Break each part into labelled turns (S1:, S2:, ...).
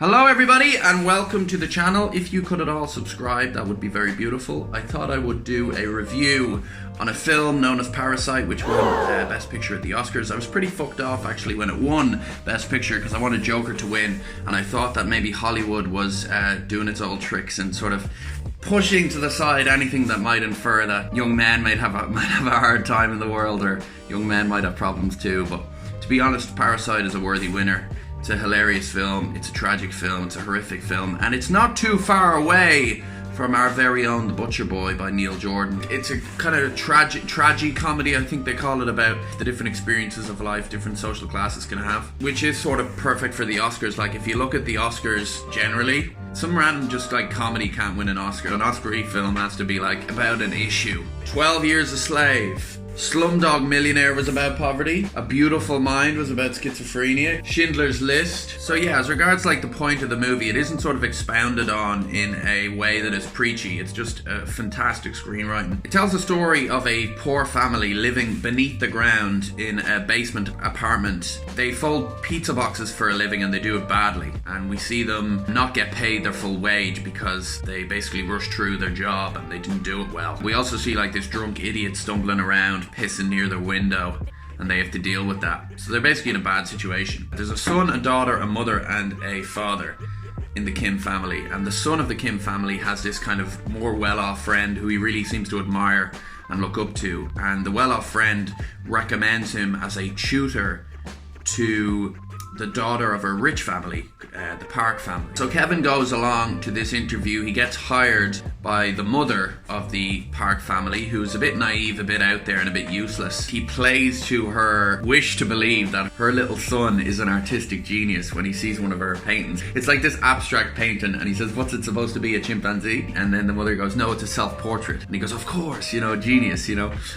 S1: Hello everybody and welcome to the channel. If you could at all subscribe, that would be very beautiful. I thought I would do a review on a film known as Parasite, which won Best Picture at the Oscars. I was pretty fucked off actually when it won Best Picture because I wanted Joker to win, and I thought that maybe Hollywood was doing its old tricks and sort of pushing to the side anything that might infer that young men might have a hard time in the world, or young men might have problems too. But to be honest, Parasite is a worthy winner. It's a hilarious film, it's a tragic film, it's a horrific film, and it's not too far away from our very own The Butcher Boy by Neil Jordan. It's a kind of tragicomedy, I think they call it, about the different experiences of life different social classes can have, which is sort of perfect for the Oscars. Like, if you look at the Oscars generally, some random just like comedy can't win an Oscar. An Oscar-y film has to be like about an issue. 12 Years a Slave. Slumdog Millionaire was about poverty. A Beautiful Mind was about schizophrenia. Schindler's List. So yeah, as regards like the point of the movie, it isn't sort of expounded on in a way that is preachy. It's just a fantastic screenwriting. It tells the story of a poor family living beneath the ground in a basement apartment. They fold pizza boxes for a living and they do it badly. And we see them not get paid their full wage because they basically rushed through their job and they didn't do it well. We also see like this drunk idiot stumbling around, pissing near their window, and they have to deal with that. So they're basically in a bad situation. There's a son, a daughter, a mother, and a father in the Kim family, and the son of the Kim family has this kind of more well-off friend who he really seems to admire and look up to, and the well-off friend recommends him as a tutor to the daughter of a rich family, the Park family. So Kevin goes along to this interview. He gets hired by the mother of the Park family, who's a bit naive, a bit out there, and a bit useless. He plays to her wish to believe that her little son is an artistic genius when he sees one of her paintings. It's like this abstract painting, and he says, "What's it supposed to be, a chimpanzee?" And then the mother goes, "No, it's a self-portrait." And he goes, "Of course, genius,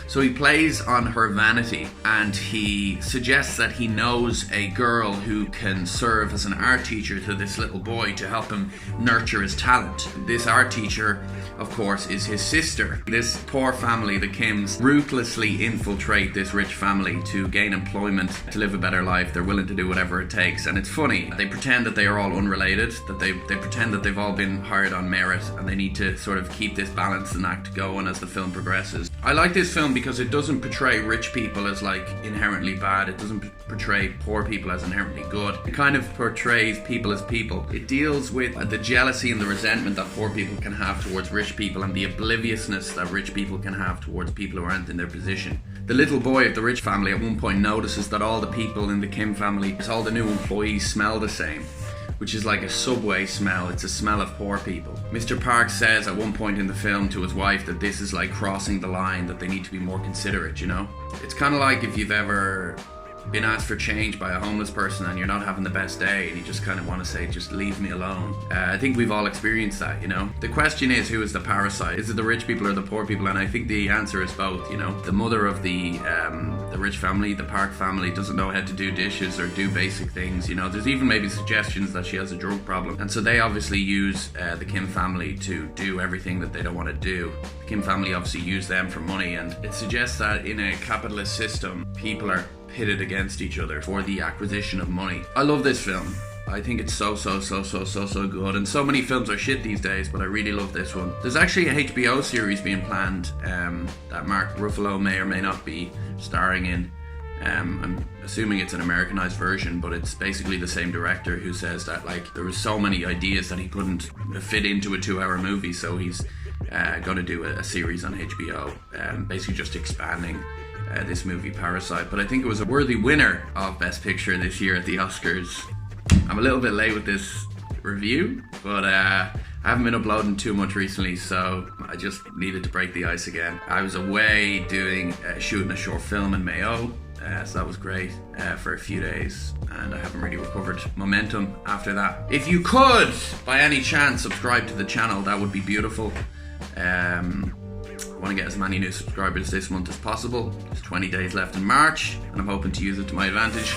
S1: So he plays on her vanity, and he suggests that he knows a girl who can serve as an art teacher to this little boy to help him nurture his talent. This art teacher, of course, is his sister. This poor family, the Kims, ruthlessly infiltrate this rich family to gain employment, to live a better life. They're willing to do whatever it takes, and it's funny. They pretend that they are all unrelated, that they pretend that they've all been hired on merit, and they need to sort of keep this balance and act going as the film progresses. I like this film because it doesn't portray rich people as like inherently bad. It doesn't portray poor people as inherently good. It kind of portrays people as people. It deals with the jealousy and the resentment that poor people can have towards rich people, and the obliviousness that rich people can have towards people who aren't in their position. The little boy of the rich family at one point notices that all the people in the Kim family, all the new employees, smell the same, which is like a subway smell. It's a smell of poor people. Mr. Park says at one point in the film to his wife that this is like crossing the line, that they need to be more considerate, It's kind of like if you've ever been asked for change by a homeless person and you're not having the best day and you just kind of want to say, just leave me alone. I think we've all experienced that, The question is, who is the parasite? Is it the rich people or the poor people? And I think the answer is both, The mother of the rich family, the Park family, doesn't know how to do dishes or do basic things, There's even maybe suggestions that she has a drug problem. And so they obviously use the Kim family to do everything that they don't want to do. The Kim family obviously use them for money, and it suggests that in a capitalist system, people are pitted against each other for the acquisition of money. I love this film. I think it's so good, and so many films are shit these days, but I really love this one. There's actually a HBO series being planned that Mark Ruffalo may or may not be starring in. I'm assuming it's an Americanized version, but it's basically the same director who says that like there were so many ideas that he couldn't fit into a 2-hour movie, so he's going to do a series on HBO, basically just expanding this movie Parasite. But I think it was a worthy winner of Best Picture this year at the Oscars. I'm a little bit late with this review, but I haven't been uploading too much recently, so I just needed to break the ice again. I was away shooting a short film in Mayo, so that was great for a few days, and I haven't really recovered momentum after that. If you could, by any chance, subscribe to the channel, that would be beautiful. I want to get as many new subscribers this month as possible. There's 20 days left in March, and I'm hoping to use it to my advantage.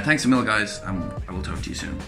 S1: Thanks a mil, guys, and I will talk to you soon.